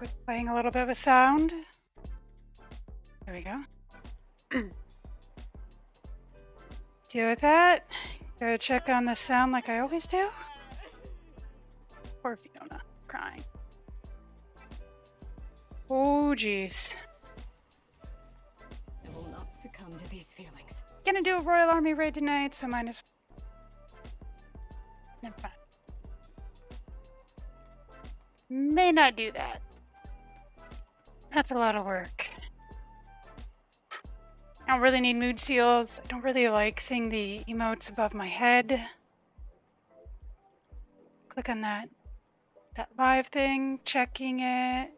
with playing a little bit of a sound. There we go. Deal with that. Go check on the sound like I always do. Poor Fiona, crying. Oh, jeez. I will not succumb to these feelings. Gonna do a Royal Army raid tonight, so minus. Never mind. May not do that. That's a lot of work. I don't really need mood seals. I don't really like seeing the emotes above my head. Click on that live thing, checking it.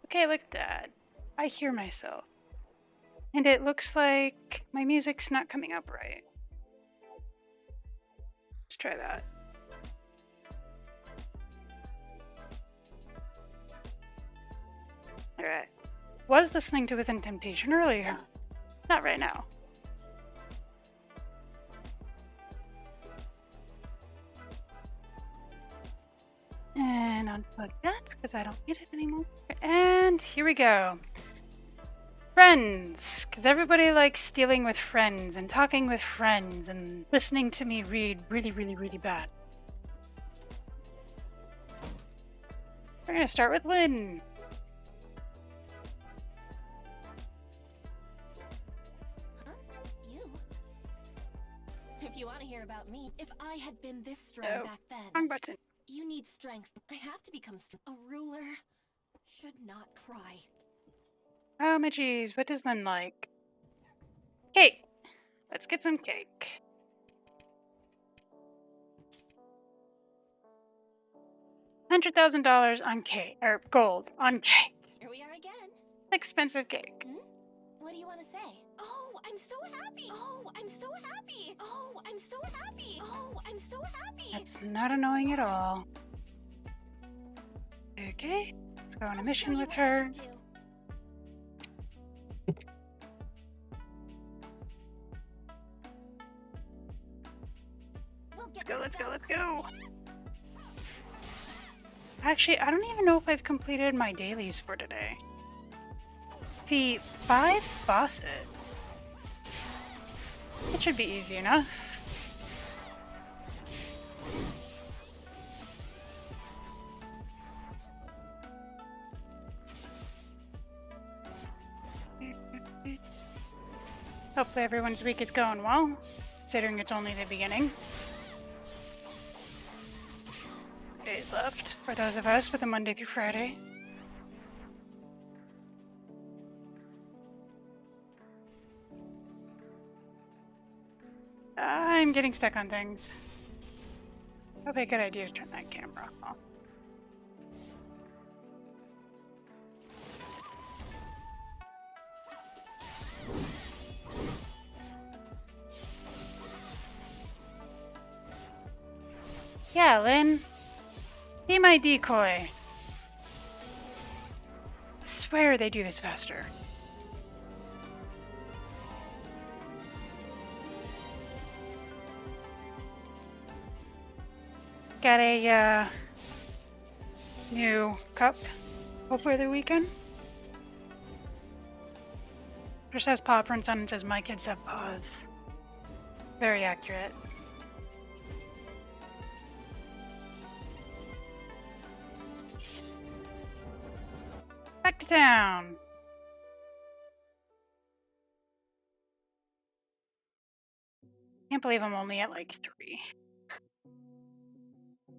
Okay, look at that. I hear myself. And it looks like my music's not coming up right. Let's try that. Alright. Was listening to Within Temptation earlier. Not right now. And unplug that because I don't need it anymore. And here we go. Friends, because everybody likes dealing with friends and talking with friends and listening to me read really, really, really bad. We're going to start with Lynn. Huh? You? If you want to hear about me, if I had been this strong back then. Wrong button. You need strength. I have to become strong. A ruler should not cry. Oh my jeez, what does Lynn like? Cake! Let's get some cake. $100,000 on cake, or gold on cake. Here we are again. Expensive cake. What do you want to say? Oh, I'm so happy! Oh, I'm so happy! Oh, I'm so happy! Oh, I'm so happy! That's not annoying at all. Okay, let's go on a mission with her. Let's go. Actually, I don't even know if I've completed my dailies for today. Defeat 5 bosses. It should be easy enough. Hopefully everyone's week is going well, considering it's only the beginning. Days left for those of us with a Monday through Friday. I'm getting stuck on things. Probably a good idea to turn that camera off. Yeah, Lynn. Be my decoy. I swear they do this faster. Got a new cup over the weekend. Just has paw prints on it and says my kids have paws. Very accurate. Back to town. Can't believe I'm only at like 3.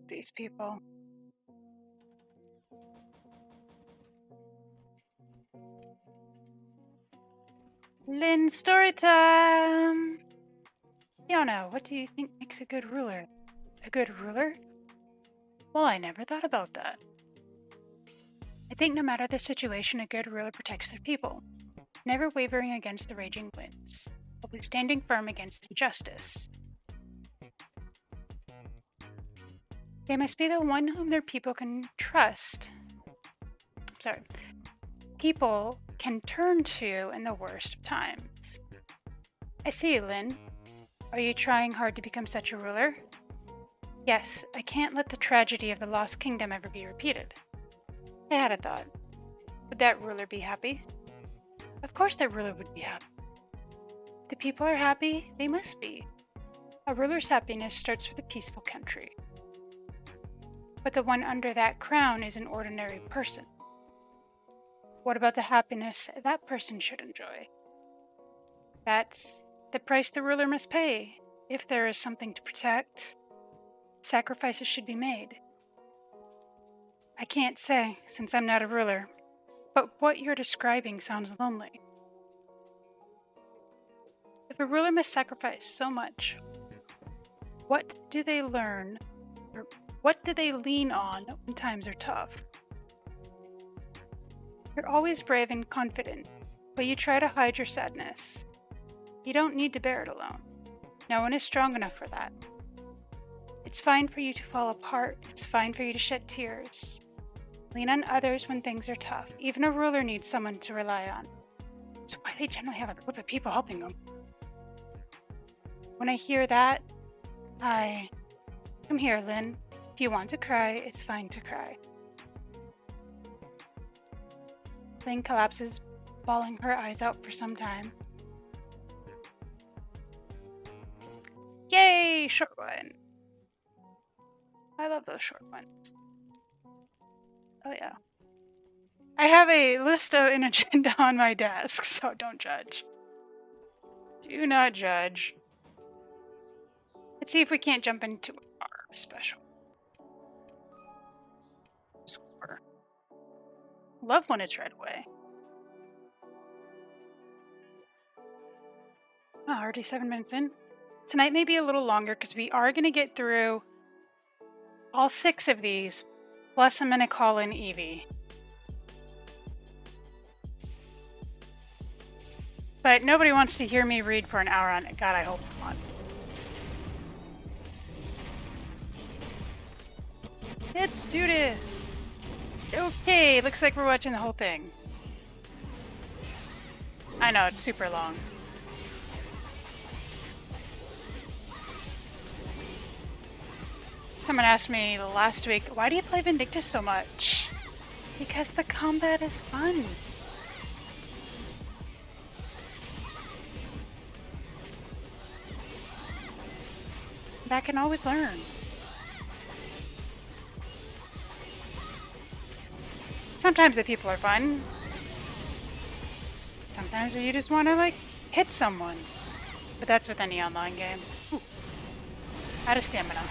These people. Lynn, story time! Fiona, what do you think makes a good ruler? A good ruler? Well, I never thought about that. I think no matter the situation, a good ruler protects their people, never wavering against the raging winds, always standing firm against injustice. They must be the one whom their people can trust. People can turn to in the worst of times. I see, Lynn. Are you trying hard to become such a ruler? Yes, I can't let the tragedy of the Lost Kingdom ever be repeated. I had a thought. Would that ruler be happy? Of course that ruler would be happy. If the people are happy, they must be. A ruler's happiness starts with a peaceful country. But the one under that crown is an ordinary person. What about the happiness that person should enjoy? That's the price the ruler must pay. If there is something to protect, sacrifices should be made. I can't say, since I'm not a ruler, but what you're describing sounds lonely. If a ruler must sacrifice so much, what do they learn, or what do they lean on when times are tough? You're always brave and confident, but you try to hide your sadness. You don't need to bear it alone. No one is strong enough for that. It's fine for you to fall apart. It's fine for you to shed tears. Lean on others when things are tough. Even a ruler needs someone to rely on. It's why they generally have a group of people helping them. When I hear that, Come here, Lynn. If you want to cry, it's fine to cry. Lynn collapses, bawling her eyes out for some time. Yay! Short one. I love those short ones. Oh yeah. I have a list of an agenda on my desk, so don't judge. Do not judge. Let's see if we can't jump into our special. Score. Love when it's right away. Oh, already 7 minutes in. Tonight may be a little longer because we are going to get through all 6 of these. Plus, I'm going to call in Evie. But nobody wants to hear me read for an hour on it. God, I hope not. Let's do this. Okay, looks like we're watching the whole thing. I know, it's super long. Someone asked me last week, why do you play Vindictus so much? Because the combat is fun. I can always learn. Sometimes the people are fun. Sometimes you just want to, like, hit someone. But that's with any online game. Ooh. Out of stamina.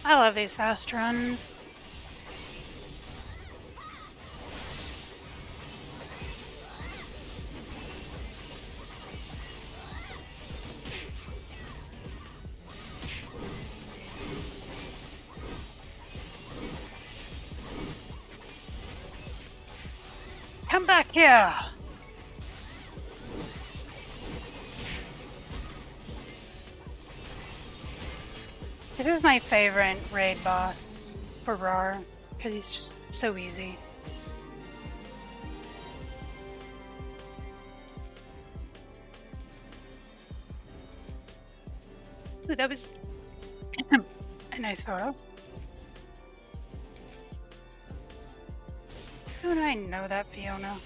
I love these fast runs. Come back here! This is my favorite raid boss for RAR, because he's just so easy. Ooh, that was a nice photo. How do I know that, Fiona?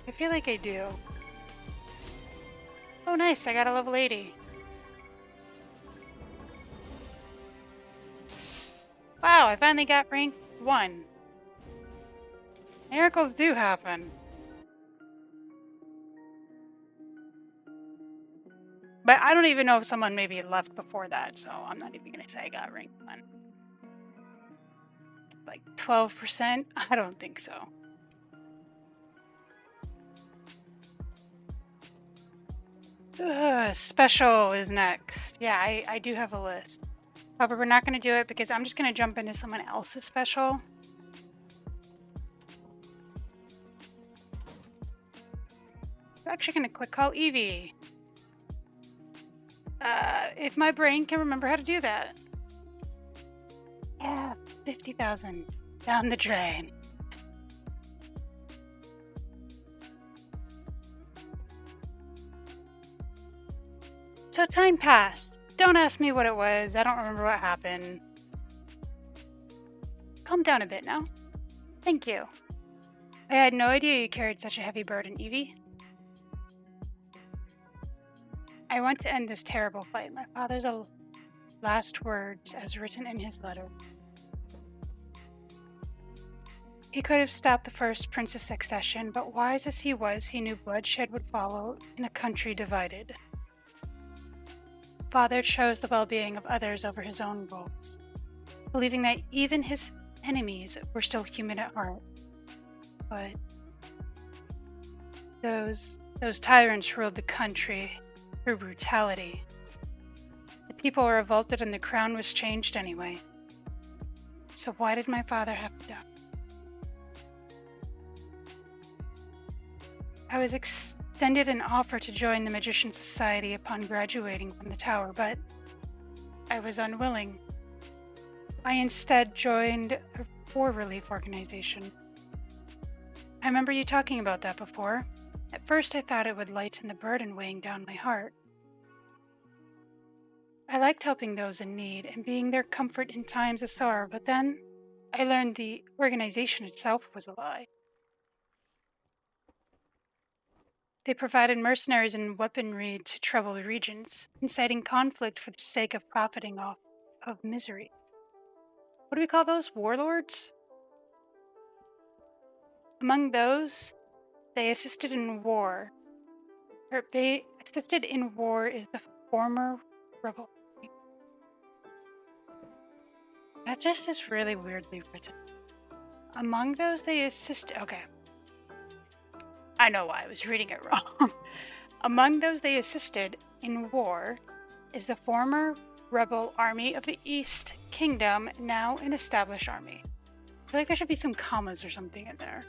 I feel like I do. Oh nice, I got a level 80. Wow, I finally got rank 1. Miracles do happen. But I don't even know if someone maybe left before that, so I'm not even gonna say I got rank 1. Like 12%? I don't think so. Special is next. Yeah, I do have a list. However, we're not going to do it because I'm just going to jump into someone else's special. We're actually going to quick call Evie. If my brain can remember how to do that. 50,000 down the drain. So time passed. Don't ask me what it was. I don't remember what happened. Calm down a bit now. Thank you. I had no idea you carried such a heavy burden, Evie. I want to end this terrible fight. My father's last words as written in his letter. He could have stopped the first prince's succession, but wise as he was, he knew bloodshed would follow in a country divided. Father chose the well-being of others over his own goals, believing that even his enemies were still human at heart. But those tyrants ruled the country through brutality. The people were revolted and the crown was changed anyway. So why did my father have to die? I was extended an offer to join the Magician Society upon graduating from the tower, but I was unwilling. I instead joined a war relief organization. I remember you talking about that before. At first I thought it would lighten the burden weighing down my heart. I liked helping those in need and being their comfort in times of sorrow, but then I learned the organization itself was a lie. They provided mercenaries and weaponry to troubled regions, inciting conflict for the sake of profiting off of misery. What do we call those? Warlords? Among those, they assisted in war. Is the former rebel. That just is really weirdly written. Among those, they assisted. Okay. I know why I was reading it wrong. Among those they assisted in war is the former rebel army of the East Kingdom, now an established army. I feel like there should be some commas or something in there.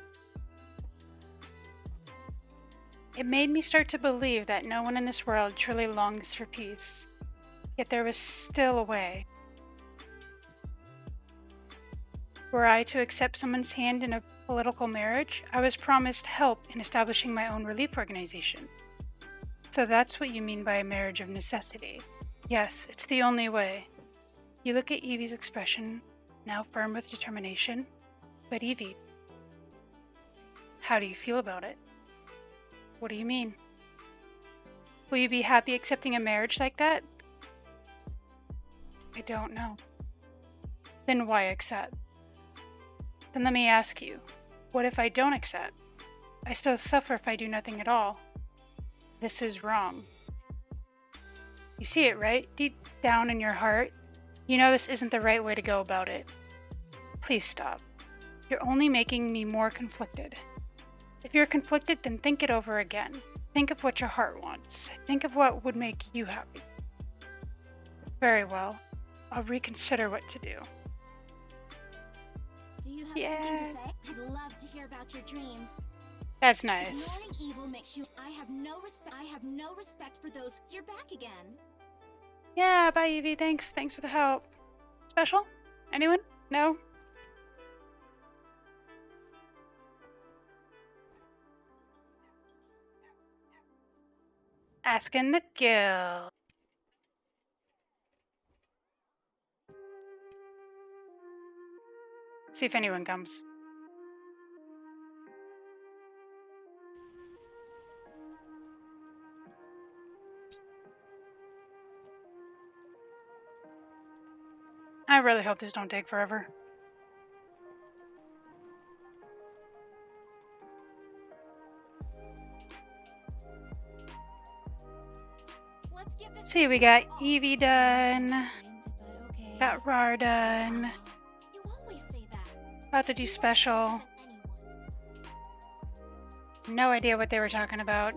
It made me start to believe that no one in this world truly longs for peace. Yet there was still a way. Were I to accept someone's hand in a political marriage, I was promised help in establishing my own relief organization. So that's what you mean by a marriage of necessity. Yes, it's the only way. You look at Evie's expression, now firm with determination. But Evie, how do you feel about it? What do you mean? Will you be happy accepting a marriage like that? I don't know. Then why accept? Then let me ask you, what if I don't accept? I still suffer if I do nothing at all. This is wrong. You see it, right? Deep down in your heart, you know this isn't the right way to go about it. Please stop. You're only making me more conflicted. If you're conflicted, then think it over again. Think of what your heart wants. Think of what would make you happy. Very well. I'll reconsider what to do. Do you have something to say? I'd love to hear about your dreams. That's nice. Ignoring evil makes you. I have no respect for those. You're back again. Yeah, bye Evie. Thanks for the help. Special? Anyone? No? Asking the guild. See if anyone comes. I really hope this don't take forever. Let's give this. See, we got Evie done. Got Rar done. You always say that. About to do special. No idea what they were talking about.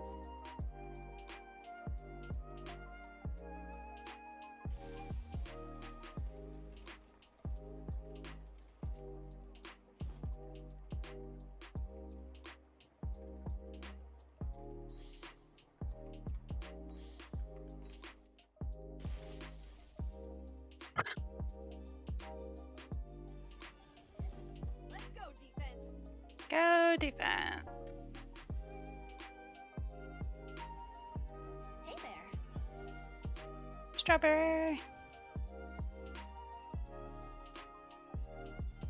Go defense. Hey there. Strawberry.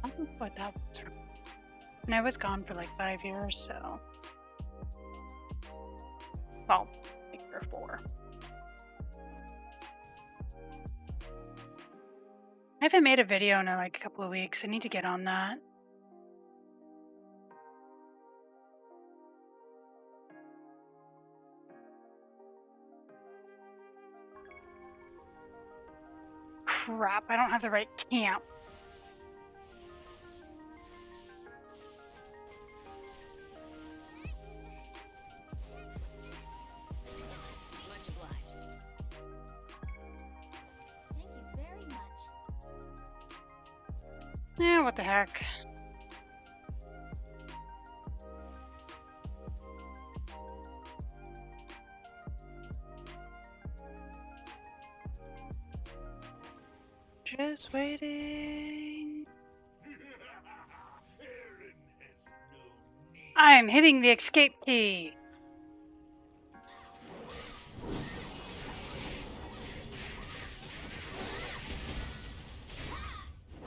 I don't know what that was from. And I was gone for like 5 years, so. Well, like 3 or 4. I haven't made a video in like a couple of weeks. I need to get on that. Crap, I don't have the right camp. Much obliged. Thank you very much. Yeah, what the heck. Just waiting. I am hitting the escape key.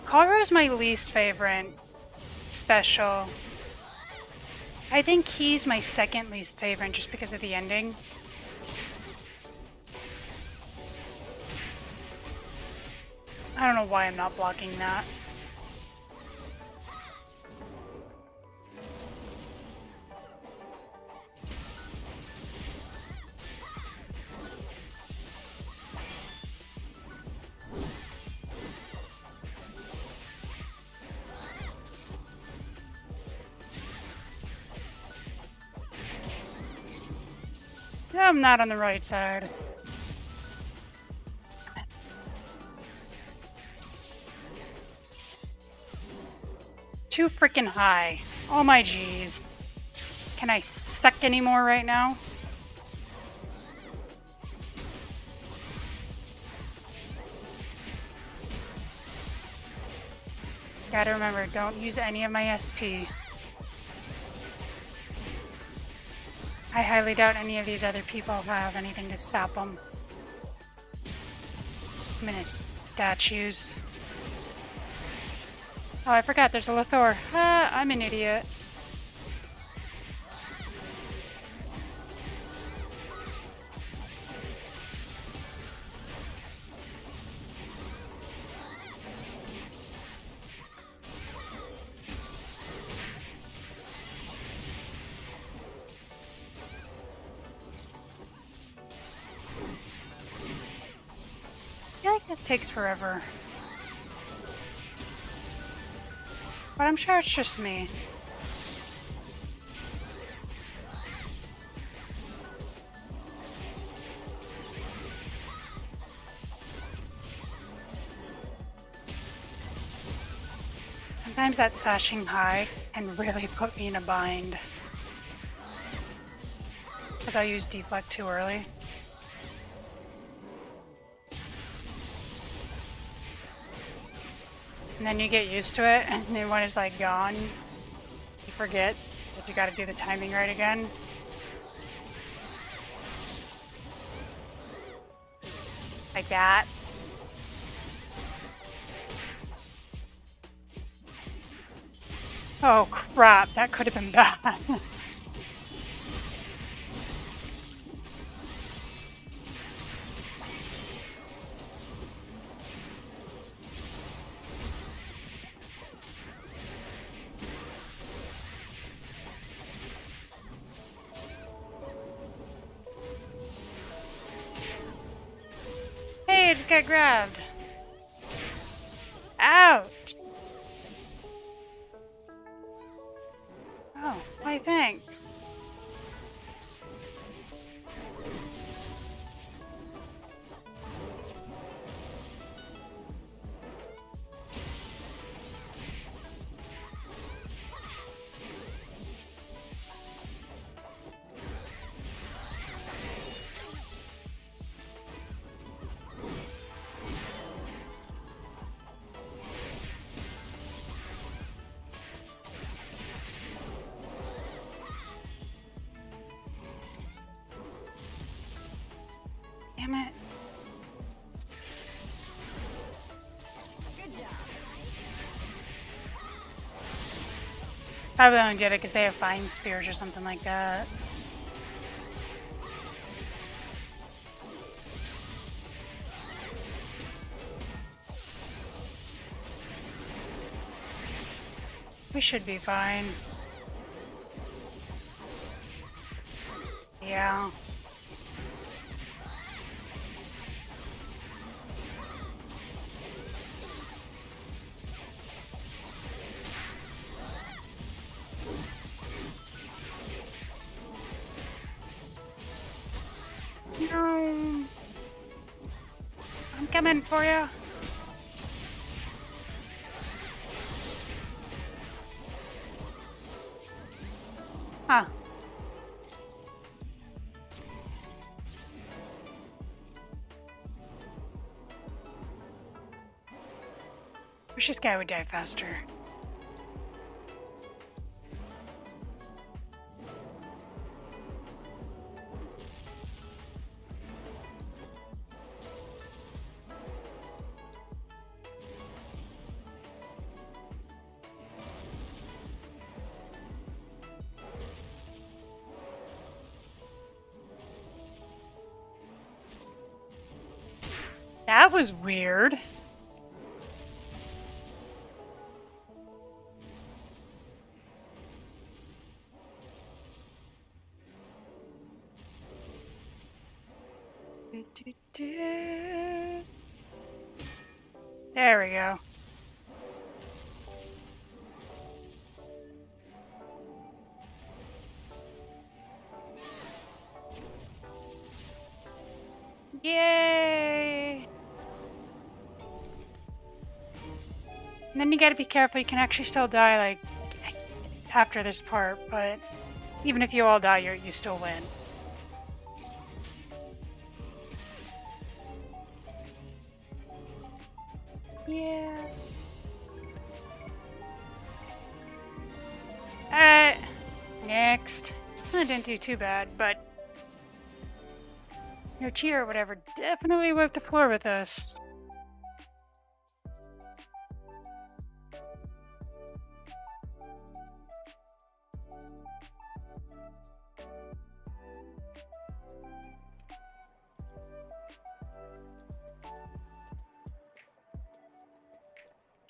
Kara is my least favorite special. I think he's my second least favorite just because of the ending. I don't know why I'm not blocking that. I'm not on the right side. Too freaking high. Oh my jeez. Can I suck anymore right now? Gotta remember, don't use any of my SP. I highly doubt any of these other people have anything to stop them. I'm in his statues. Oh, I forgot there's a Lothor. I'm an idiot. I feel like this takes forever. But I'm sure it's just me. Sometimes that slashing high can really put me in a bind. Because I use deflect too early. And then you get used to it, and then when it's like gone, you forget that you gotta do the timing right again. Like that. Oh crap, that could have been bad. Hey, I just got grabbed. Ouch. Oh, why thanks. Probably only did it because they have fine spears or something like that. We should be fine. Yeah. No. I'm coming for you. Huh. Wish this guy would die faster. That was weird. There we go. Yay! And then you gotta be careful, you can actually still die, like, after this part, but even if you all die, you still win. Yeah. Alright. Next. I didn't do too bad, but your cheer or whatever definitely wiped the floor with us.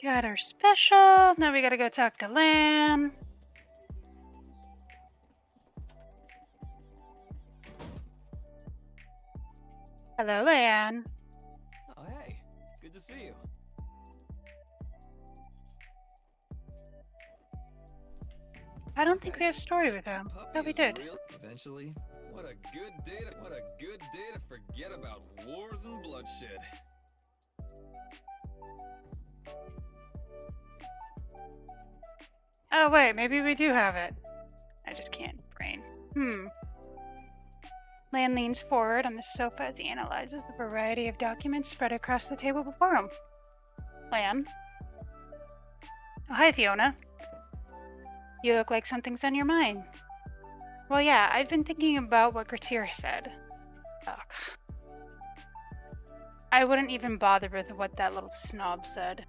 Got our special. Now we gotta go talk to Lan. Hello, Lan. Oh, hey. Good to see you. I don't think we have story with him. No, we did. Eventually. What a good day to forget about wars and bloodshed. Oh, wait, maybe we do have it. I just can't brain. Lan leans forward on the sofa as he analyzes the variety of documents spread across the table before him. Lan? Oh, hi, Fiona. You look like something's on your mind. Well, yeah, I've been thinking about what Gratir said. Ugh. I wouldn't even bother with what that little snob said.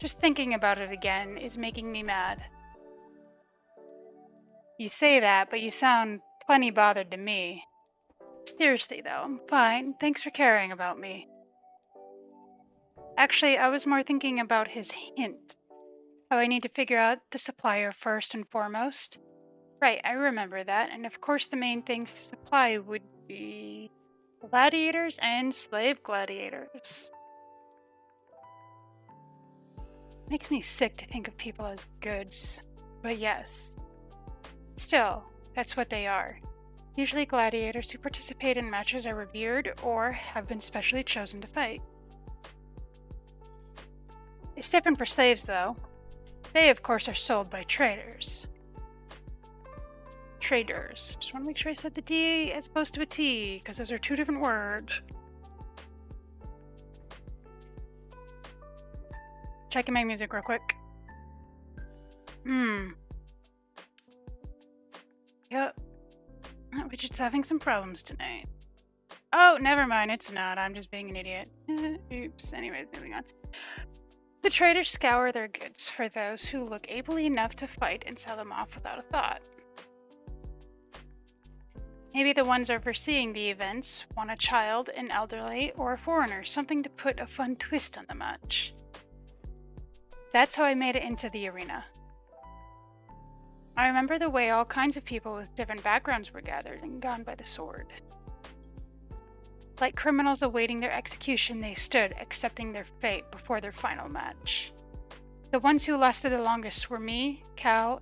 Just thinking about it again is making me mad. You say that, but you sound plenty bothered to me. Seriously, though, I'm fine. Thanks for caring about me. Actually, I was more thinking about his hint. How I need to figure out the supplier first and foremost. Right, I remember that, and of course the main things to supply would be gladiators and slave gladiators. Makes me sick to think of people as goods, but yes. Still, that's what they are. Usually gladiators who participate in matches are revered or have been specially chosen to fight. It's different for slaves, though. They, of course, are sold by traders. Traders. Just want to make sure I said the D as opposed to a T, because those are two different words. Checking my music real quick. Yep. Widget's having some problems tonight. Oh, never mind, it's not. I'm just being an idiot. Oops. Anyways, moving on. The traders scour their goods for those who look able enough to fight and sell them off without a thought. Maybe the ones overseeing the events want a child, an elderly, or a foreigner, something to put a fun twist on the match. That's how I made it into the arena. I remember the way all kinds of people with different backgrounds were gathered and gone by the sword. Like criminals awaiting their execution, they stood, accepting their fate before their final match. The ones who lasted the longest were me, Cal,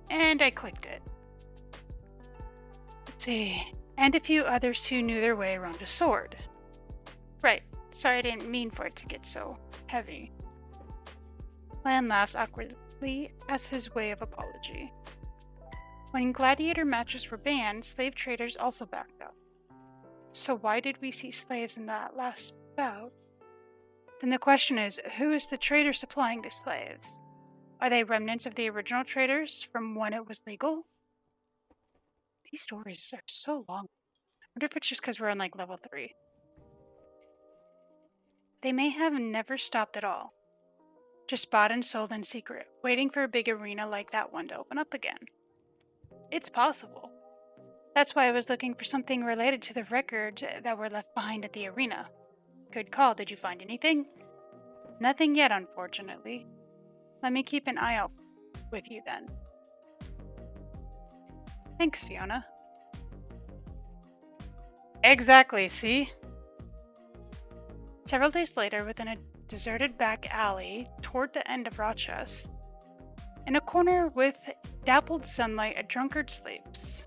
and I clicked it. Let's see, and a few others who knew their way around a sword. Right, sorry I didn't mean for it to get so heavy. Lan laughs awkwardly as his way of apology. When gladiator matches were banned, slave traders also backed up. So why did we see slaves in that last bout? Then the question is, who is the trader supplying the slaves? Are they remnants of the original traders from when it was legal? These stories are so long. I wonder if it's just because we're on like level 3. They may have never stopped at all. Just bought and sold in secret, waiting for a big arena like that one to open up again. It's possible. That's why I was looking for something related to the records that were left behind at the arena. Good call, did you find anything? Nothing yet, unfortunately. Let me keep an eye out with you then. Thanks, Fiona. Exactly, see? Several days later, within a deserted back alley toward the end of Rochester, in a corner with dappled sunlight, a drunkard sleeps.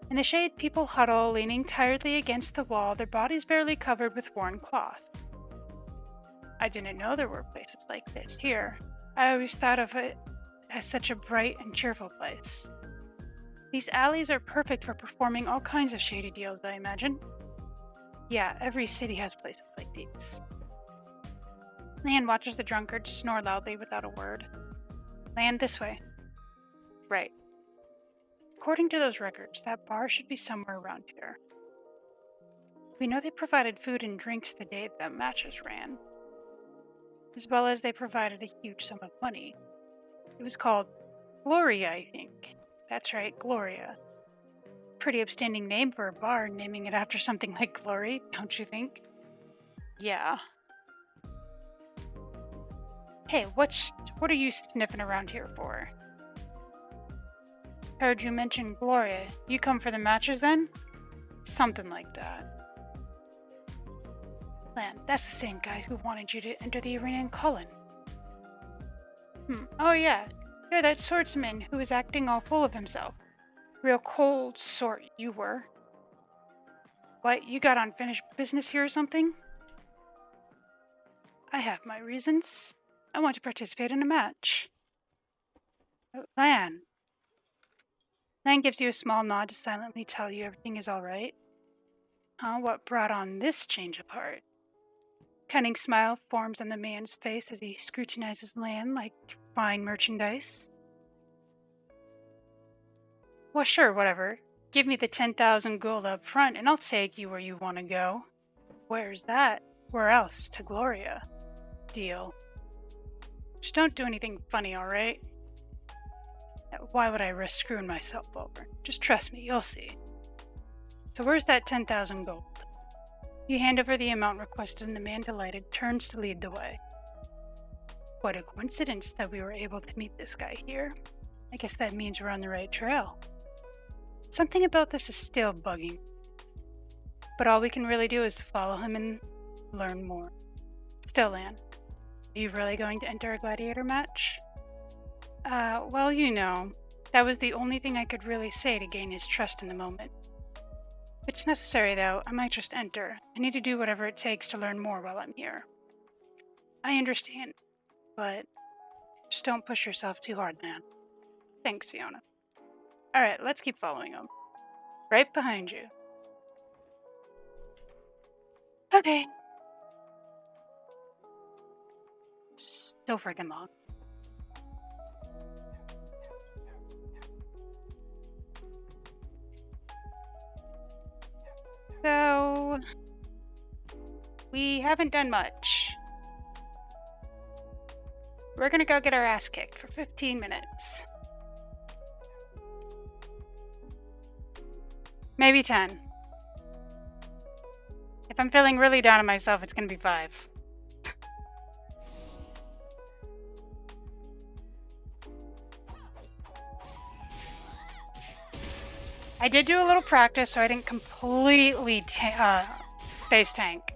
In the shade, people huddle, leaning tiredly against the wall, their bodies barely covered with worn cloth. I didn't know there were places like this here. I always thought of it as such a bright and cheerful place. These alleys are perfect for performing all kinds of shady deals, I imagine. Yeah, every city has places like these. Lan watches the drunkard snore loudly without a word. Lan, this way. Right. According to those records, that bar should be somewhere around here. We know they provided food and drinks the day that matches ran, as well as they provided a huge sum of money. It was called Gloria, I think. That's right, Gloria. Pretty upstanding name for a bar, naming it after something like glory, don't you think? Yeah. Hey, what are you sniffing around here for? Heard you mention Gloria. You come for the matches then? Something like that. Lan, that's the same guy who wanted you to enter the arena in Cullen. Oh yeah, you're that swordsman who was acting all full of himself. Real cold sort you were. What, you got unfinished business here or something? I have my reasons. I want to participate in a match. Lan. Lan gives you a small nod to silently tell you everything is alright. What brought on this change of heart? Cunning smile forms on the man's face as he scrutinizes Lan like fine merchandise. Well, sure, whatever. Give me the 10,000 gold up front and I'll take you where you want to go. Where's that? Where else? To Gloria. Deal. Just don't do anything funny, alright? Why would I risk screwing myself over? Just trust me, you'll see. So where's that 10,000 gold? You hand over the amount requested and the man, delighted, turns to lead the way. What a coincidence that we were able to meet this guy here. I guess that means we're on the right trail. Something about this is still bugging. But all we can really do is follow him and learn more. Still, Lan, are you really going to enter a gladiator match? Well, you know, that was the only thing I could really say to gain his trust in the moment. If it's necessary, though, I might just enter. I need to do whatever it takes to learn more while I'm here. I understand, but just don't push yourself too hard, man. Thanks, Fiona. Alright, let's keep following him. Right behind you. Okay. So freaking long. So, we haven't done much. We're gonna go get our ass kicked for 15 minutes. Maybe 10. If I'm feeling really down on myself, it's gonna be 5. I did do a little practice, so I didn't completely face tank.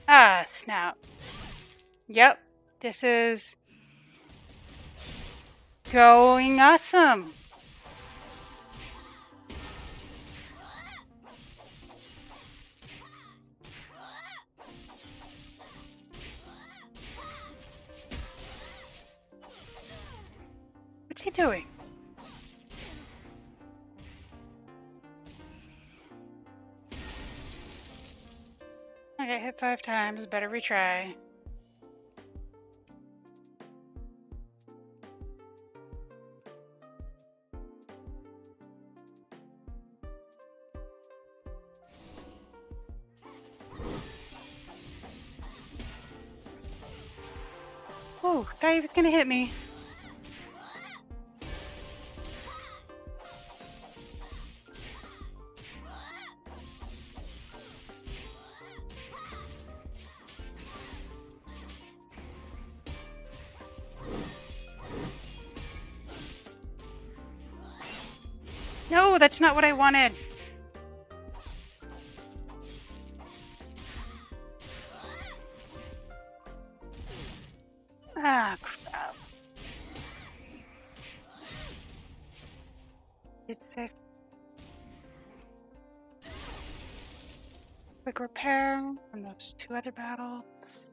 Ah, snap. Yep, this is going awesome. What's he doing? I got hit 5 times, better retry. Oh, thought he was gonna hit me. No, that's not what I wanted. Ah, crap. It's safe. Quick repair from those 2 other battles.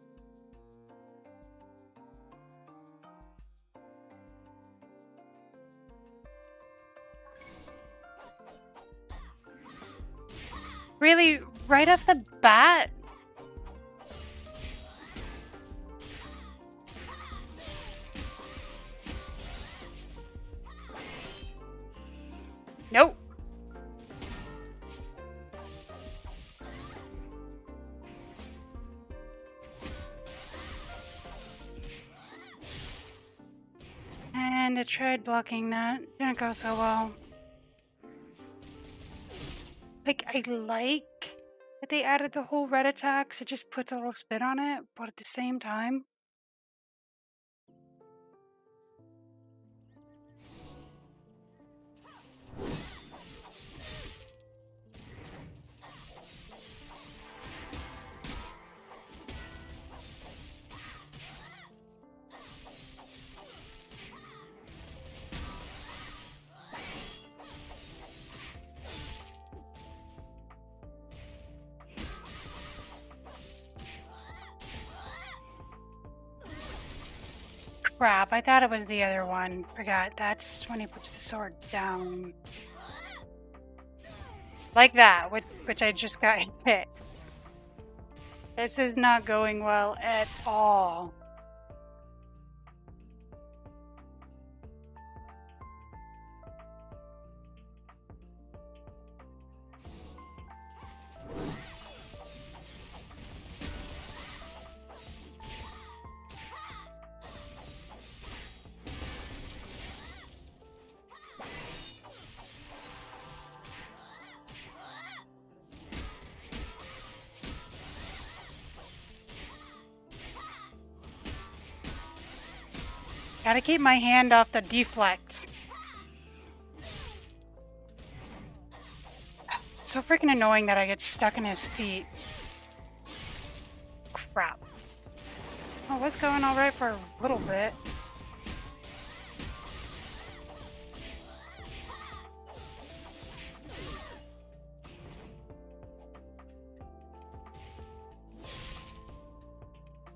Really, right off the bat? Nope. And I tried blocking that. Didn't go so well. Like, I like that they added the whole red attacks. It just puts a little spin on it, but at the same time, crap, I thought it was the other one. Forgot, that's when he puts the sword down. Like that, which I just got hit. This is not going well at all. Gotta keep my hand off the deflect. It's so freaking annoying that I get stuck in his feet. Crap. Oh, it was going alright for a little bit.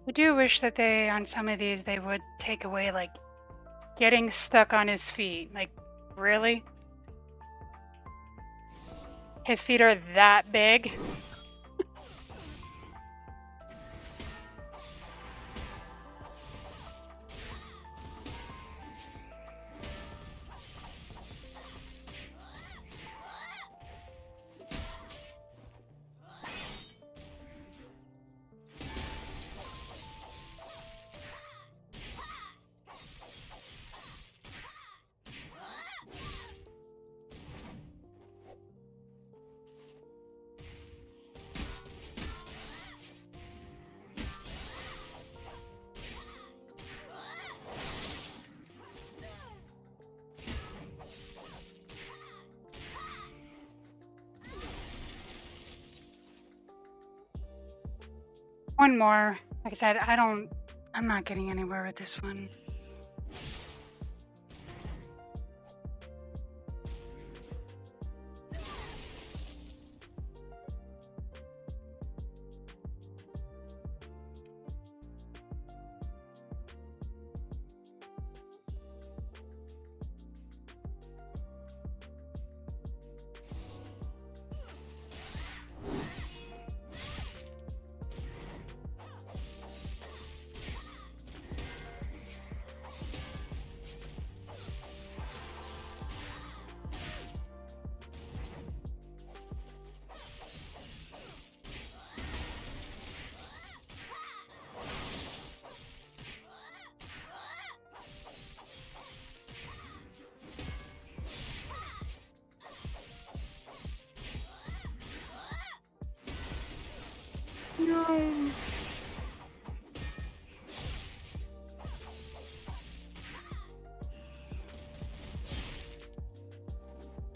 I do wish that they, on some of these, they would take away, like, getting stuck on his feet. Like, really? His feet are that big? One more. Like I said, I'm not getting anywhere with this one. No.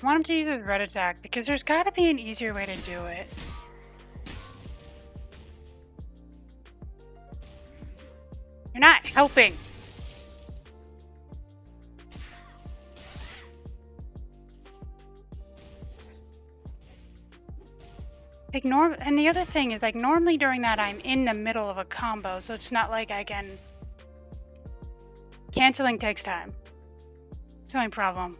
I want him to use his red attack because there's got to be an easier way to do it. You're not helping. Like and the other thing is, like, normally during that I'm in the middle of a combo, so it's not like I can. Canceling takes time. It's the only problem.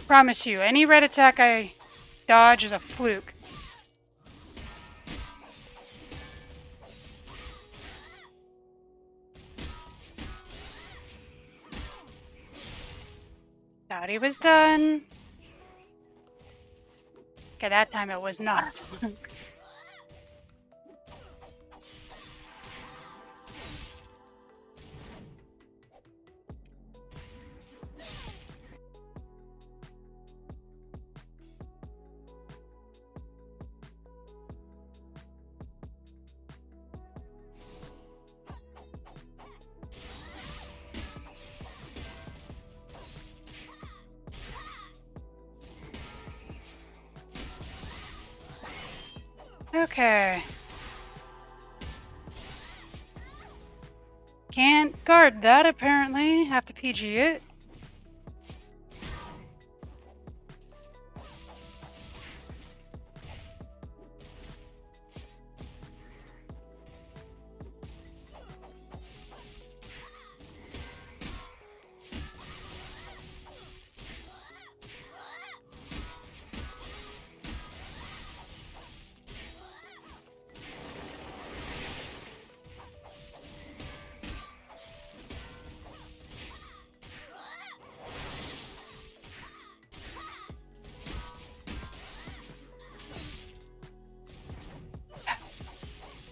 Promise you, any red attack I dodge is a fluke. Thought he was done. Okay, that time it was not a fluke. Okay. Can't guard that, apparently. Have to PG it.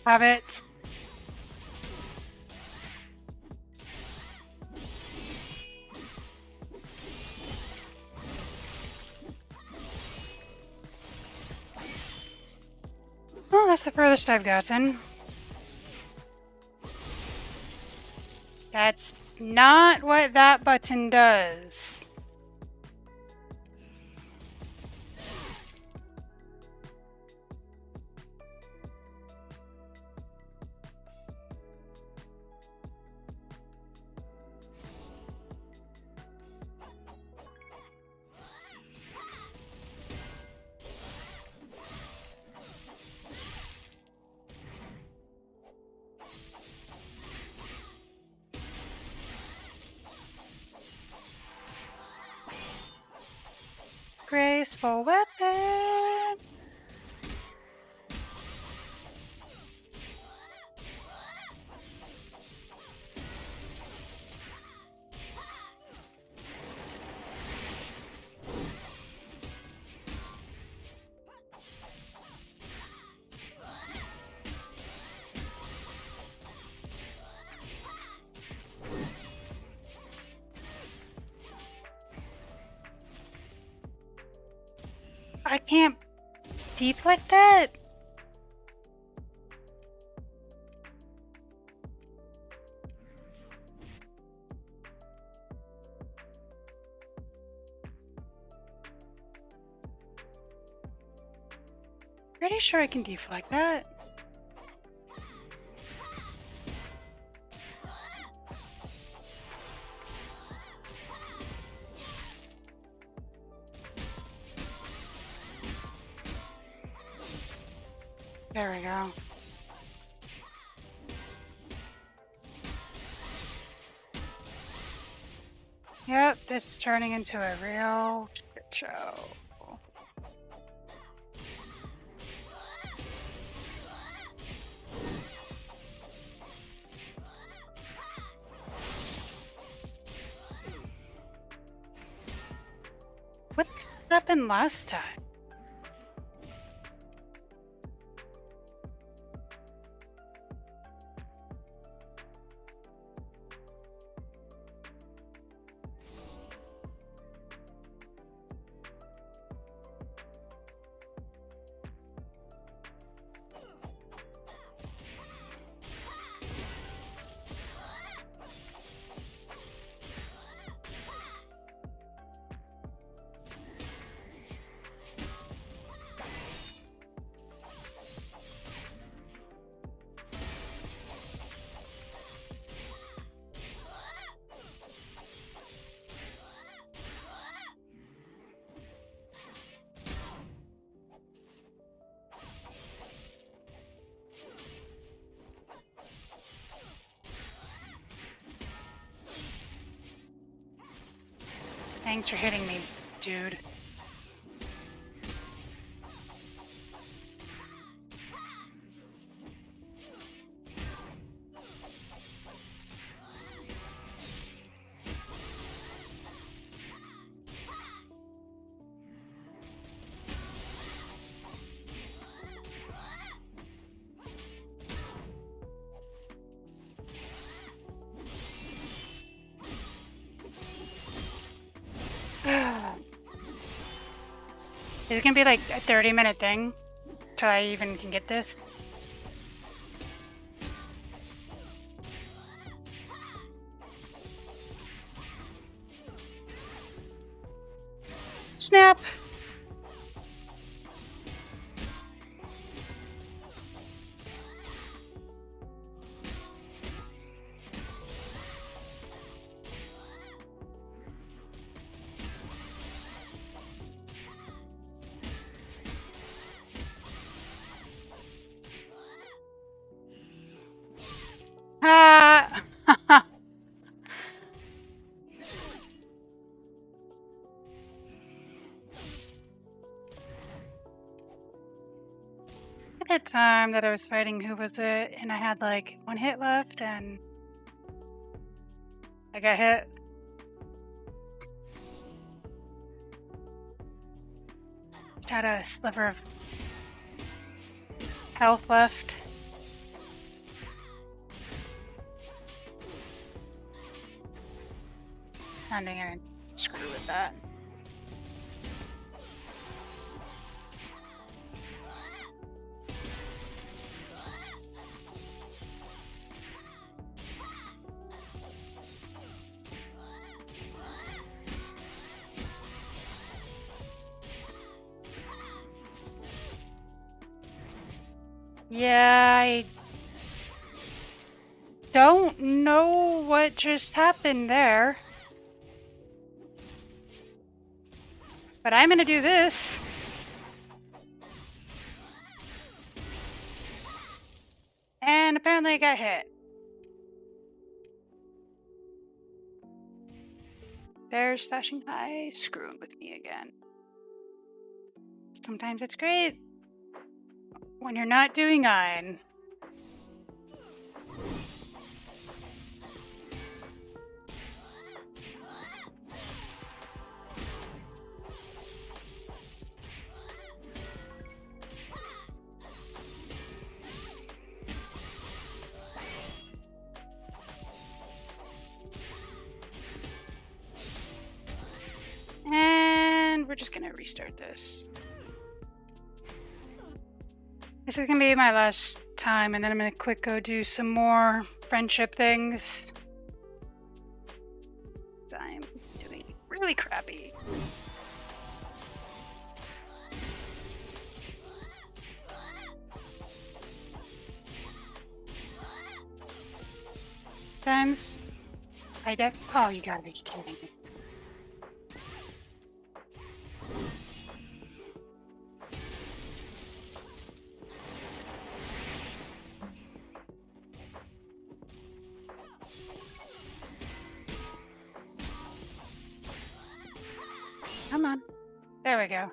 Have it. Well, that's the furthest I've gotten. That's not what that button does. Graceful weapon. I can't deflect that? Pretty sure I can deflect that. There we go. Yep, this is turning into a real shit show. What happened last time? Thanks for hitting me, dude. Is it gonna be like a 30-minute thing till I even can get this? Snap! Ah! At that time that I was fighting, who was it? And I had like 1 hit left and I got hit. Just had a sliver of health left. I'm gonna screw with that. Yeah, I don't know what just happened there. But I'm gonna do this. And apparently I got hit. There's Slashing High screwing with me again. Sometimes it's great when you're not doing iron. And we're just gonna restart this. This is gonna be my last time, and then I'm gonna quick go do some more friendship things. I'm doing really crappy. Sometimes oh, you gotta be kidding me. Come on. There we go.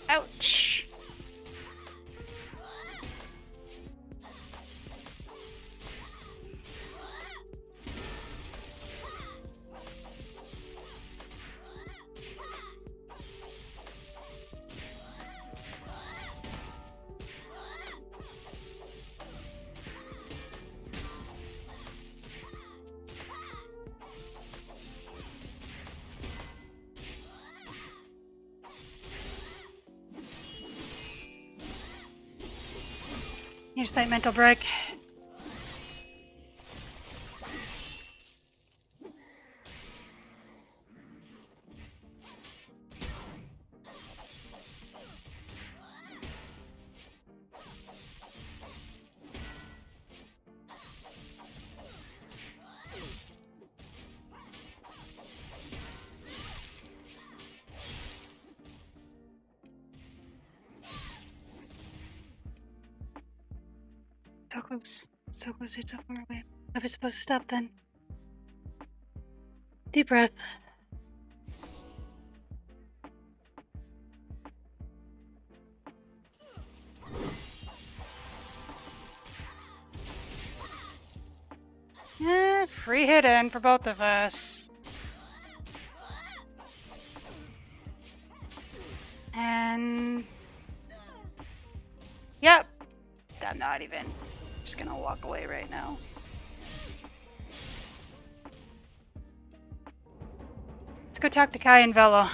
Ouch. Need a slight mental break. So close. So close, it's so far away. I was supposed to stop then. Deep breath. Free hit in for both of us. And... Yep. I'm not even. Just gonna walk away right now. Let's go talk to Kai and Vela.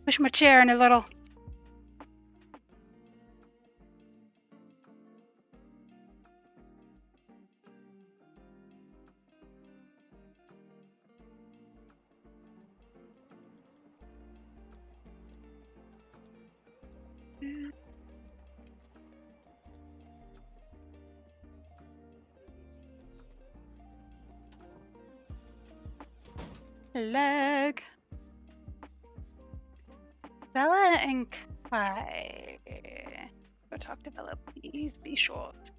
Push my chair in a little. Leg. Bella and Kai. Go talk to Bella, please be short.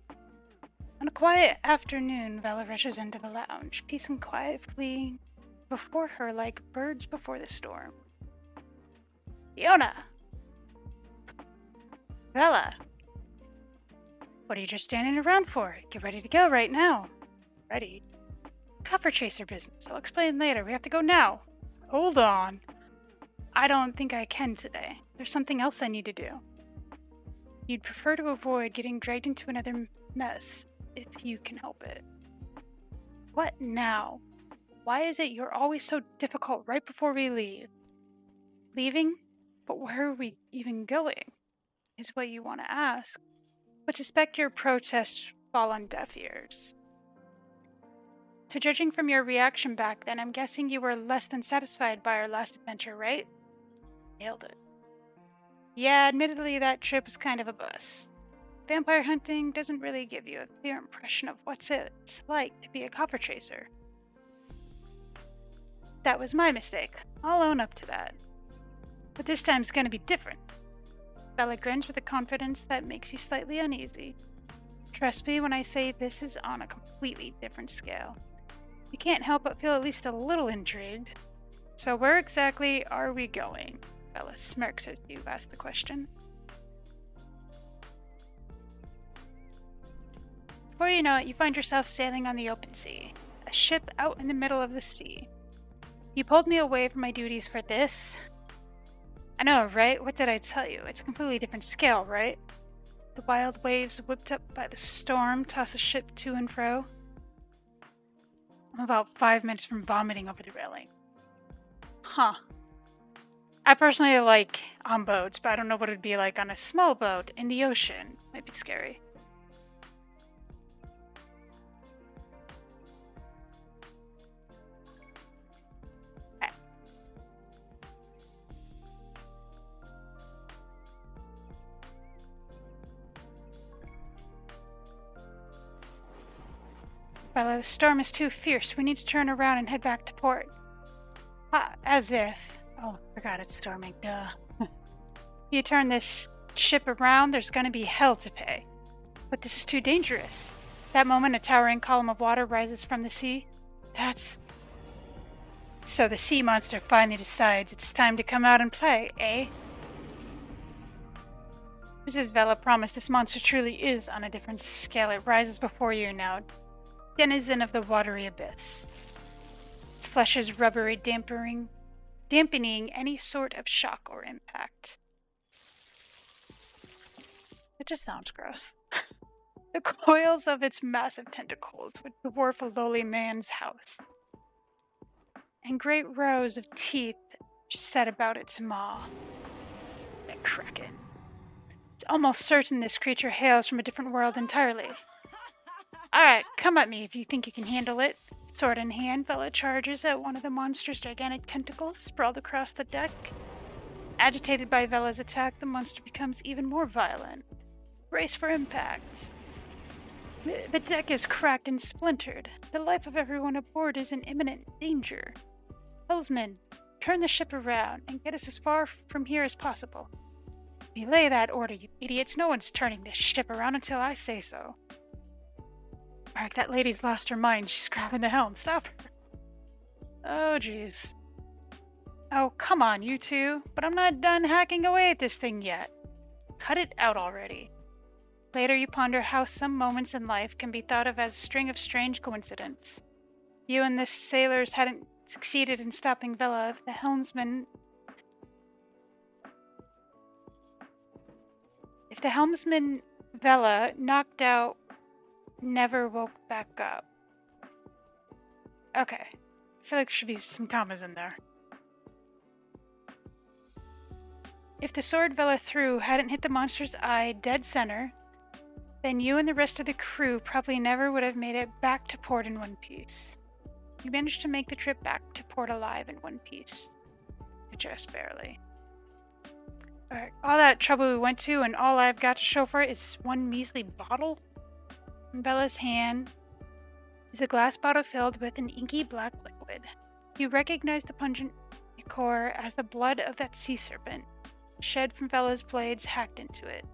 On a quiet afternoon, Bella rushes into the lounge, peace and quiet fleeing before her like birds before the storm. Fiona! Bella! What are you just standing around for? Get ready to go right now. Ready? Cover chaser business. I'll explain later. We have to go now. Hold on. I don't think I can today. There's something else I need to do. You'd prefer to avoid getting dragged into another mess, if you can help it. What now? Why is it you're always so difficult right before we leave? Leaving? But where are we even going? Is what you want to ask. But suspect your protests fall on deaf ears. So judging from your reaction back then, I'm guessing you were less than satisfied by our last adventure, right? Nailed it. Yeah, admittedly that trip was kind of a bust. Vampire hunting doesn't really give you a clear impression of what it's like to be a copper chaser. That was my mistake. I'll own up to that. But this time's gonna be different. Bella grins with a confidence that makes you slightly uneasy. Trust me when I say this is on a completely different scale. You can't help but feel at least a little intrigued. So where exactly are we going? Bella smirks as you ask the question. Before you know it, you find yourself sailing on the open sea. A ship out in the middle of the sea. You pulled me away from my duties for this? I know, right? What did I tell you? It's a completely different scale, right? The wild waves whipped up by the storm toss the ship to and fro. I'm about 5 minutes from vomiting over the railing. Huh. I personally like on boats, but I don't know what it'd be like on a small boat in the ocean. Might be scary. Bella, the storm is too fierce. We need to turn around and head back to port. As if. Oh, forgot it's storming. Duh. If you turn this ship around, there's gonna be hell to pay. But this is too dangerous. That moment, a towering column of water rises from the sea. So the sea monster finally decides it's time to come out and play, eh? Mrs. Vela promised this monster truly is on a different scale. It rises before you now, denizen of the watery abyss. Its flesh is rubbery, dampening any sort of shock or impact. It just sounds gross. The coils of its massive tentacles would dwarf a lowly man's house, and great rows of teeth set about its maw. The kraken. It's almost certain this creature hails from a different world entirely. Alright, come at me if you think you can handle it. Sword in hand, Bella charges at one of the monster's gigantic tentacles sprawled across the deck. Agitated by Vella's attack, the monster becomes even more violent. Brace for impact. The deck is cracked and splintered. The life of everyone aboard is in imminent danger. Helmsman, turn the ship around and get us as far from here as possible. Belay that order, you idiots. No one's turning this ship around until I say so. Mark, that lady's lost her mind. She's grabbing the helm. Stop her. Oh, jeez. Oh, come on, you two. But I'm not done hacking away at this thing yet. Cut it out already. Later you ponder how some moments in life can be thought of as a string of strange coincidence. You and the sailors hadn't succeeded in stopping Vela if the helmsman... If the helmsman Vela knocked out never woke back up. Okay. I feel like there should be some commas in there. If the sword Vela threw hadn't hit the monster's eye dead center, then you and the rest of the crew probably never would have made it back to port in one piece. You managed to make the trip back to port alive in one piece. Just barely. Alright, all that trouble we went to and all I've got to show for it is one measly bottle? In Bella's hand is a glass bottle filled with an inky black liquid. You recognize the pungent liquor as the blood of that sea serpent, shed from Bella's blades hacked into it.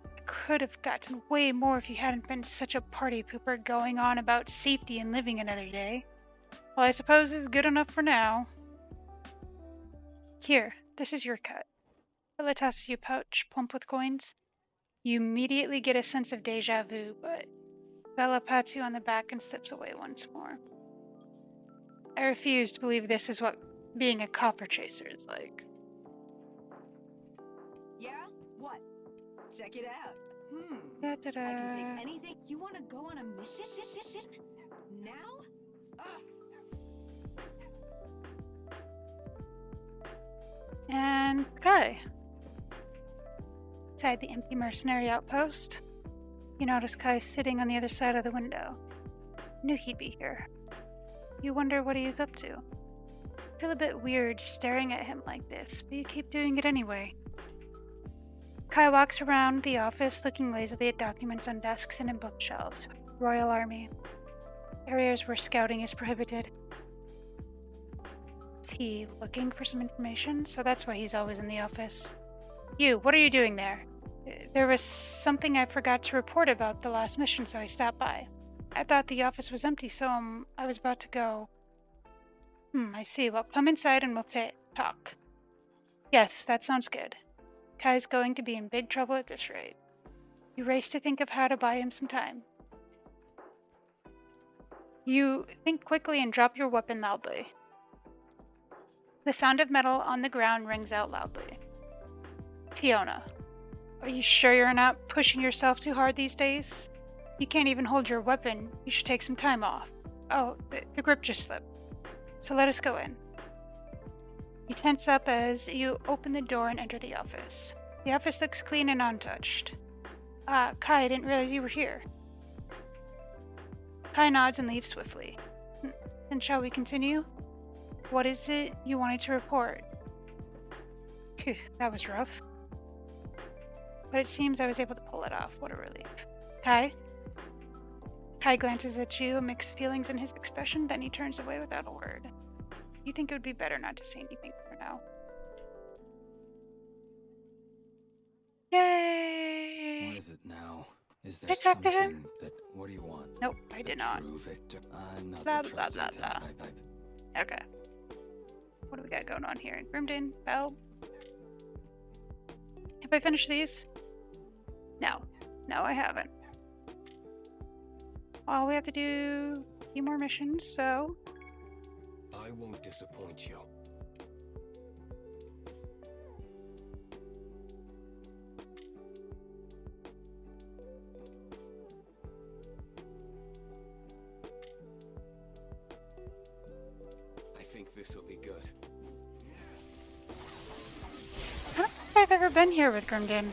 I could have gotten way more if you hadn't been such a party pooper going on about safety and living another day. Well, I suppose it's good enough for now. Here, this is your cut. Bella tosses you a pouch plump with coins. You immediately get a sense of deja vu, but Bella pats you on the back and slips away once more. I refuse to believe this is what being a copper chaser is like. Yeah? What? Check it out. Da, da, I da. can take anything. You want to go on a mission? Now? Ugh. And Kai. Inside the empty mercenary outpost, you notice Kai sitting on the other side of the window. Knew he'd be here. You wonder what he is up to. You feel a bit weird staring at him like this, but you keep doing it anyway. Kai walks around the office looking lazily at documents on desks and in bookshelves. Royal Army. Areas where scouting is prohibited. Is he looking for some information? So that's why he's always in the office. You, what are you doing there? There was something I forgot to report about the last mission, so I stopped by. I thought the office was empty, so I was about to go. I see. Well, come inside and we'll talk. Yes, that sounds good. Kai's going to be in big trouble at this rate. You race to think of how to buy him some time. You think quickly and drop your weapon loudly. The sound of metal on the ground rings out loudly. Fiona, are you sure you're not pushing yourself too hard these days? You can't even hold your weapon. You should take some time off. Oh, the grip just slipped. So let us go in. You tense up as you open the door and enter the office. The office looks clean and untouched. Kai, I didn't realize you were here. Kai nods and leaves swiftly. Then shall we continue? What is it you wanted to report? Phew, that was rough. But it seems I was able to pull it off. What a relief. Kai? Kai glances at you, mixed feelings in his expression, then he turns away without a word. You think it would be better not to say anything for now. Yay! What is it now? Is there Did I talk to something him? that... What do you want? Nope, I The did not. true victor. I'm not Blah, the blah, trusting blah, test blah. pipe. Okay. What do we got going on here? Grimden, Bell. Have I finished these? No. No, I haven't. Well, we have to do a few more missions, so... I won't disappoint you. I think this'll be good. I don't think I've ever been here with Grimden.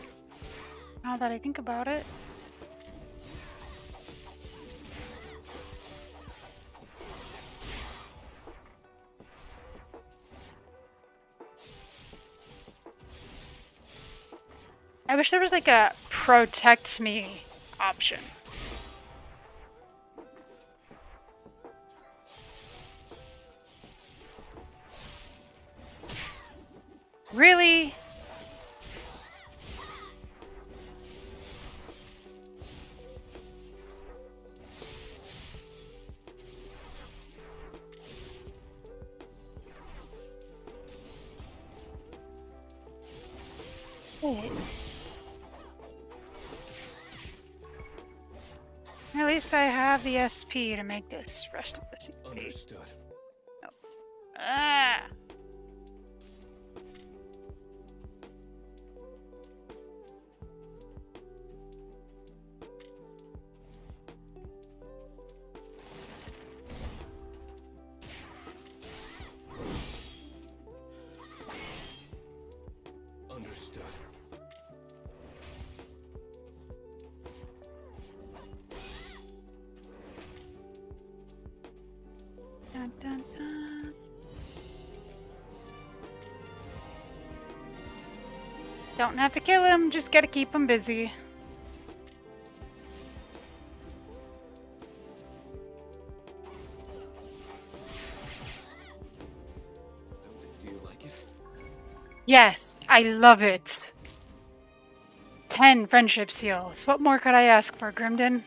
Now that I think about it. I wish there was like a protect me option. Really? Wait. At least I have the SP to make this rest of this easy. Understood. Ah! Understood. Dun, dun, dun. Don't have to kill him, just gotta keep him busy. Do you like it? Yes, I love it. 10 friendship seals. What more could I ask for, Grimden?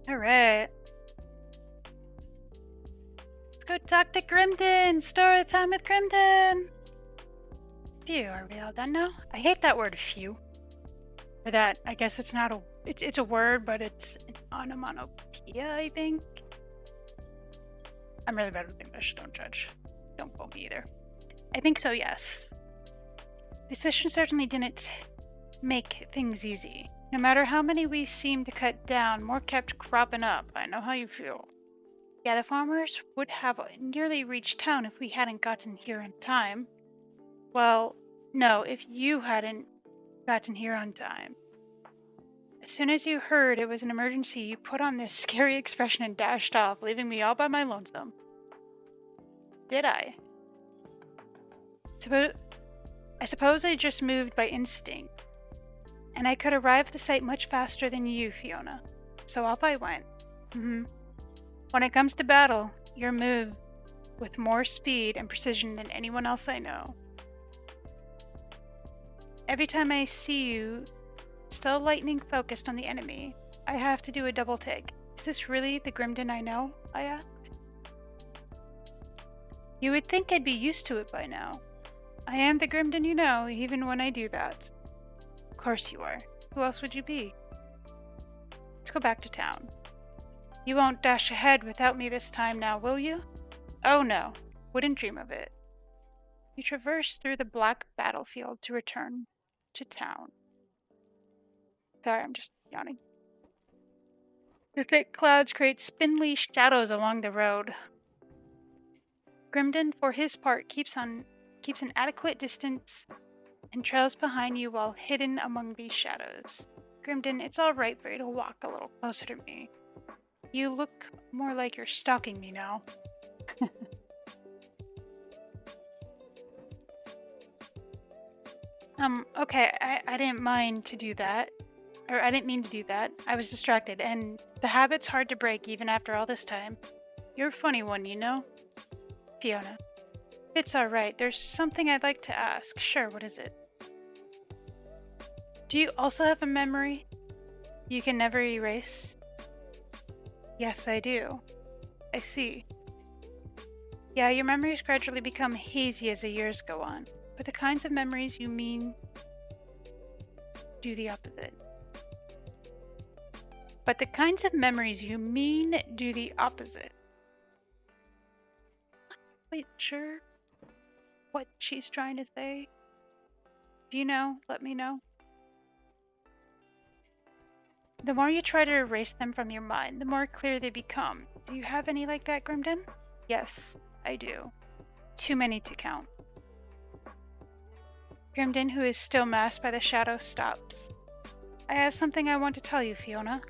Alright. Let's go talk to Grimden. Story time with Grimden. Phew, are we all done now? I hate that word phew. Or that, I guess it's not a... It's a word, but it's an onomatopoeia, I think. I'm really bad with English, don't judge. Don't quote me either. I think so, yes. This mission certainly didn't make things easy. No matter how many we seemed to cut down, more kept cropping up. I know how you feel. Yeah, the farmers would have nearly reached town if we hadn't gotten here in time. Well, no, if you hadn't gotten here on time. As soon as you heard it was an emergency, you put on this scary expression and dashed off, leaving me all by my lonesome. Did I? I suppose I just moved by instinct. And I could arrive at the site much faster than you, Fiona. So off I went. When it comes to battle, you're moved with more speed and precision than anyone else I know. Every time I see you, still lightning focused on the enemy, I have to do a double take. Is this really the Grimden I know? I asked. You would think I'd be used to it by now. I am the Grimden you know, even when I do that. Of course you are. Who else would you be? Let's go back to town. You won't dash ahead without me this time now, will you? Oh no, wouldn't dream of it. You traverse through the black battlefield to return to town. Sorry, I'm just yawning. The thick clouds create spindly shadows along the road. Grimden, for his part, keeps an adequate distance and trails behind you while hidden among these shadows. Grimden, it's all right for you to walk a little closer to me. You look more like you're stalking me now. Okay, I didn't mind to do that. Or I didn't mean to do that. I was distracted, and the habit's hard to break even after all this time. You're a funny one, you know? Fiona. It's alright, there's something I'd like to ask. Sure, what is it? Do you also have a memory you can never erase? Yes, I do. I see. Yeah, your memories gradually become hazy as the years go on, but the kinds of memories you mean do the opposite. But the kinds of memories you mean do the opposite. Wait, sure? What she's trying to say? If you know, let me know. The more you try to erase them from your mind, the more clear they become. Do you have any like that, Grimden? Yes, I do. Too many to count. Grimden, who is still masked by the shadow, stops. I have something I want to tell you, Fiona.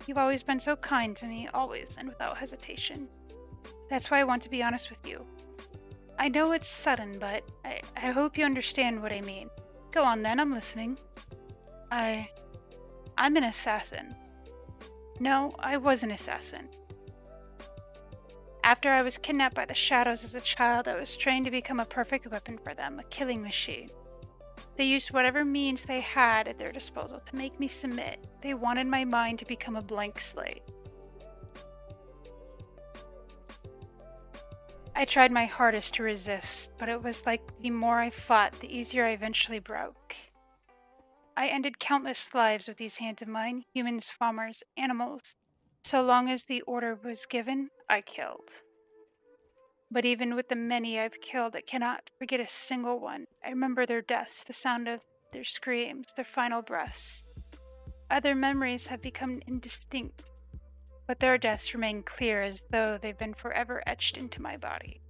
You've always been so kind to me, always, and without hesitation. That's why I want to be honest with you. I know it's sudden, but I hope you understand what I mean. Go on then, I'm listening. I'm an assassin. No, I was an assassin. After I was kidnapped by the shadows as a child, I was trained to become a perfect weapon for them, a killing machine. They used whatever means they had at their disposal to make me submit. They wanted my mind to become a blank slate. I tried my hardest to resist, but it was like the more I fought, the easier I eventually broke. I ended countless lives with these hands of mine, humans, farmers, animals. So long as the order was given, I killed. But even with the many I've killed, I cannot forget a single one. I remember their deaths, the sound of their screams, their final breaths. Other memories have become indistinct, but their deaths remain clear as though they've been forever etched into my body.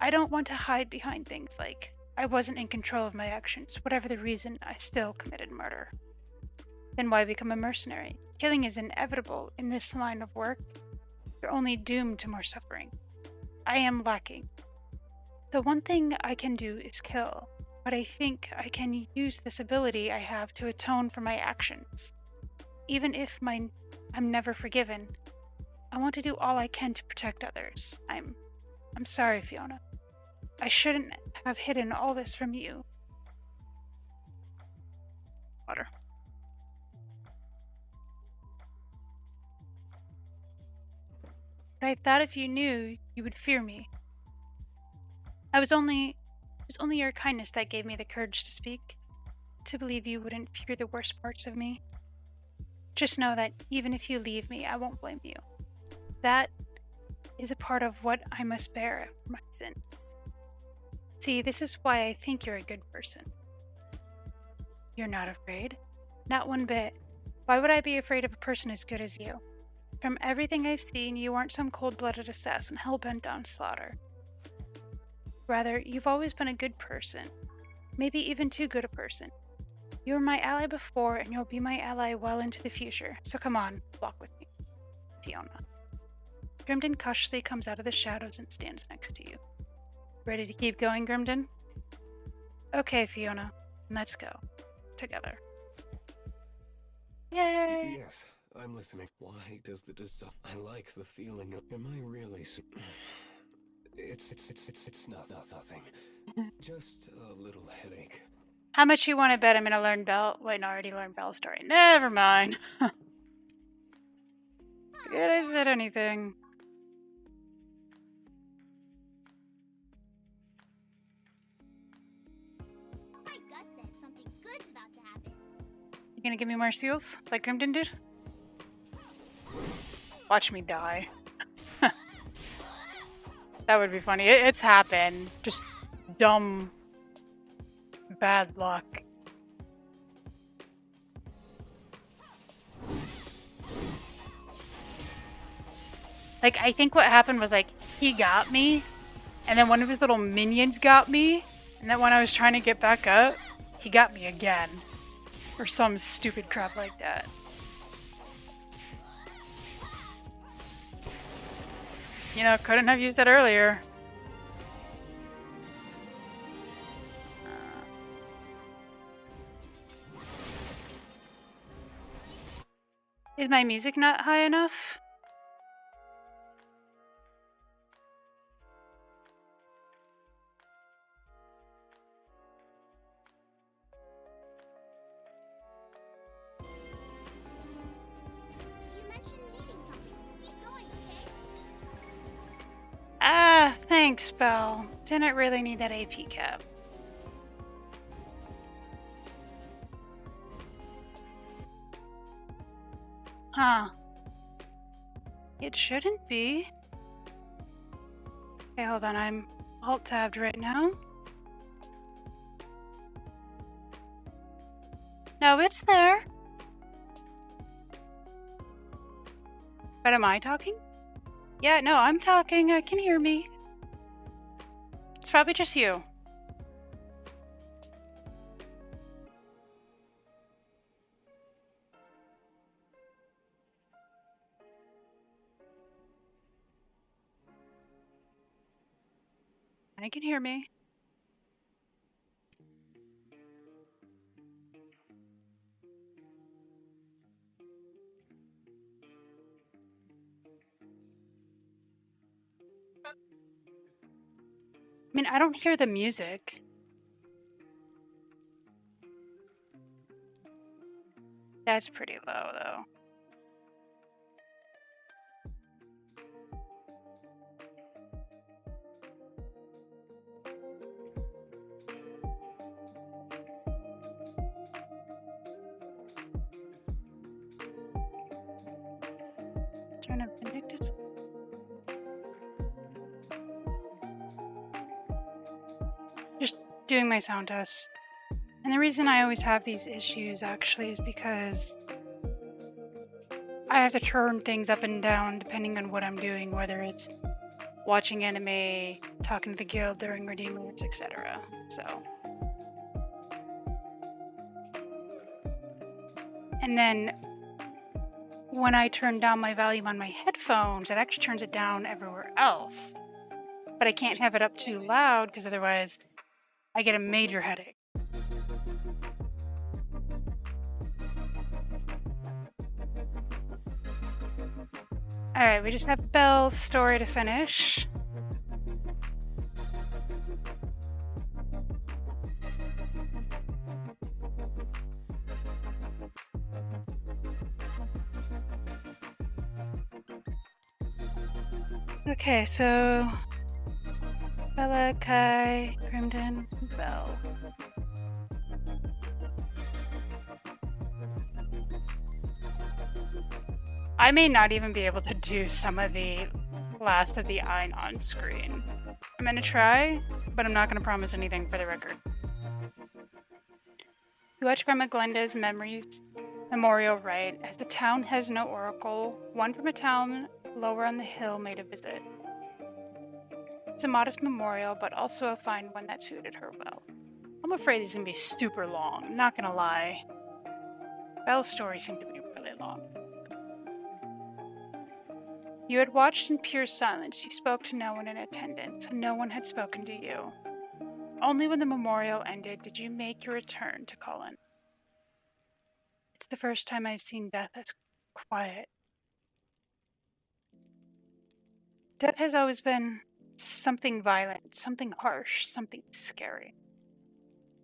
I don't want to hide behind things like, I wasn't in control of my actions. Whatever the reason, I still committed murder. Then why become a mercenary? Killing is inevitable in this line of work. You're only doomed to more suffering. I am lacking. The one thing I can do is kill, but I think I can use this ability I have to atone for my actions. Even if I'm never forgiven, I want to do all I can to protect others. I'm sorry, Fiona. I shouldn't have hidden all this from you. Water. But I thought if you knew, you would fear me. It was only your kindness that gave me the courage to speak, to believe you wouldn't fear the worst parts of me. Just know that even if you leave me, I won't blame you. That is a part of what I must bear for my sins. See, this is why I think you're a good person. You're not afraid? Not one bit. Why would I be afraid of a person as good as you? From everything I've seen, you aren't some cold-blooded assassin hell-bent on slaughter. Rather, you've always been a good person. Maybe even too good a person. You were my ally before, and you'll be my ally well into the future. So come on, walk with me. Fiona. Grimden cautiously comes out of the shadows and stands next to you. Ready to keep going, Grimden? Okay, Fiona. Let's go. Together. Yay! Yes, I'm listening. Why does the disaster? I like the feeling of. Am I really? It's nothing. Just a little headache. How much you want to bet I'm gonna learn Belle? Wait, no, I already learned Belle's story. Never mind. Forget I said anything. My gut says something good's about to happen. You gonna give me more seals, like Grimden did? Watch me die. That would be funny. It's happened. Just dumb, bad luck. Like, I think what happened was, like, he got me, and then one of his little minions got me, and then when I was trying to get back up, he got me again. Or some stupid crap like that. You know, couldn't have used that earlier. Is my music not high enough? You mentioned needing something. Keep going, okay? Ah, thanks, Belle. Didn't really need that AP cap. Huh. It shouldn't be. Okay, hold on. I'm alt-tabbed right now. No, it's there. But am I talking? Yeah, no, I'm talking. I can hear me. It's probably just you. I can hear me. I mean, I don't hear the music. That's pretty low, though. Turn up Vindictus. Just doing my sound test. And the reason I always have these issues actually is because I have to turn things up and down depending on what I'm doing, whether it's watching anime, talking to the guild during redeem alerts, etc. So. And then when I turn down my volume on my headphones, it actually turns it down everywhere else. But I can't have it up too loud because otherwise I get a major headache. Alright, we just have Belle's story to finish. Okay, so Bella, Kai, Grimden, Belle. I may not even be able to do some of the last of the Ein on screen. I'm gonna try, but I'm not gonna promise anything for the record. You watch Grandma Glenda's memories memorial rite. As the town has no oracle, one from a town lower on the hill made a visit. It's a modest memorial, but also a fine one that suited her well. I'm afraid it's gonna be super long, I'm not gonna lie. Belle's story seemed to be really long. You had watched in pure silence. You spoke to no one in attendance, and no one had spoken to you. Only when the memorial ended did you make your return to Cullen. It's the first time I've seen death as quiet. Death has always been something violent, something harsh, something scary.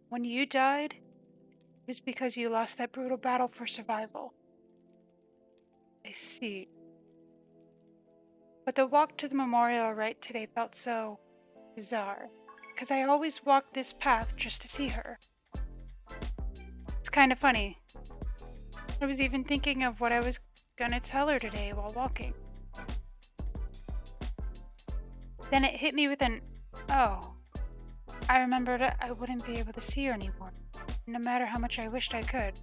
When you died, it was because you lost that brutal battle for survival. I see. But the walk to the memorial rite today felt so bizarre, because I always walked this path just to see her. It's kind of funny. I was even thinking of what I was gonna tell her today while walking. Then it hit me with an, oh. I remembered I wouldn't be able to see her anymore, no matter how much I wished I could.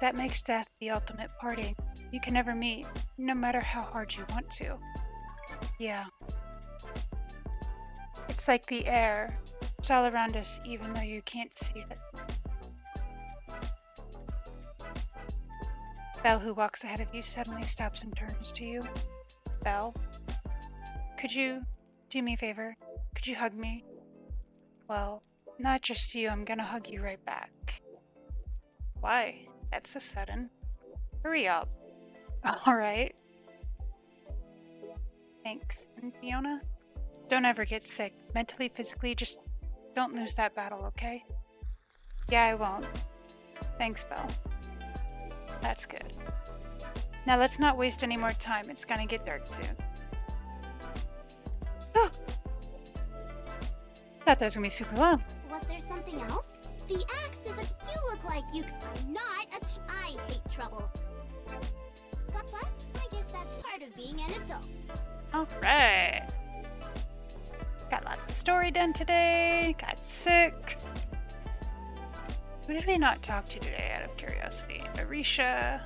That makes death the ultimate parting. you can never meet, no matter how hard you want to. Yeah. It's like the air. It's all around us, even though you can't see it. Belle, who walks ahead of you, suddenly stops and turns to you. Belle, could you do me a favor? Could you hug me? Well, not just you, I'm gonna hug you right back. Why? That's so sudden. Hurry up. Alright. Thanks. And Fiona? Don't ever get sick. Mentally, physically, just don't lose that battle, okay? Yeah, I won't. Thanks, Belle. That's good. Now let's not waste any more time. It's gonna get dark soon. Oh! Thought that was gonna be super long. Was there something else? The axe is a. You look like you. Not a. I hate trouble. But I guess that's part of being an adult. Alright. Got lots of story done today. Got sick. Who did we not talk to today out of curiosity? Arisha,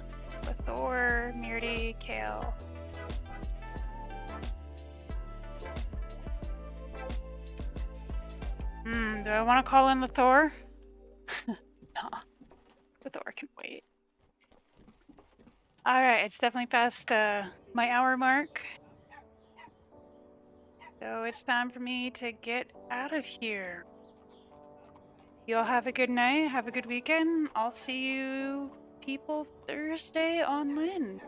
Thor, Mirdy, Kale. Do I want to call in Thor? No. Thor can wait. Alright, it's definitely past my hour mark. So it's time for me to get out of here. You all have a good night, have a good weekend. I'll see you people Thursday on Lynn.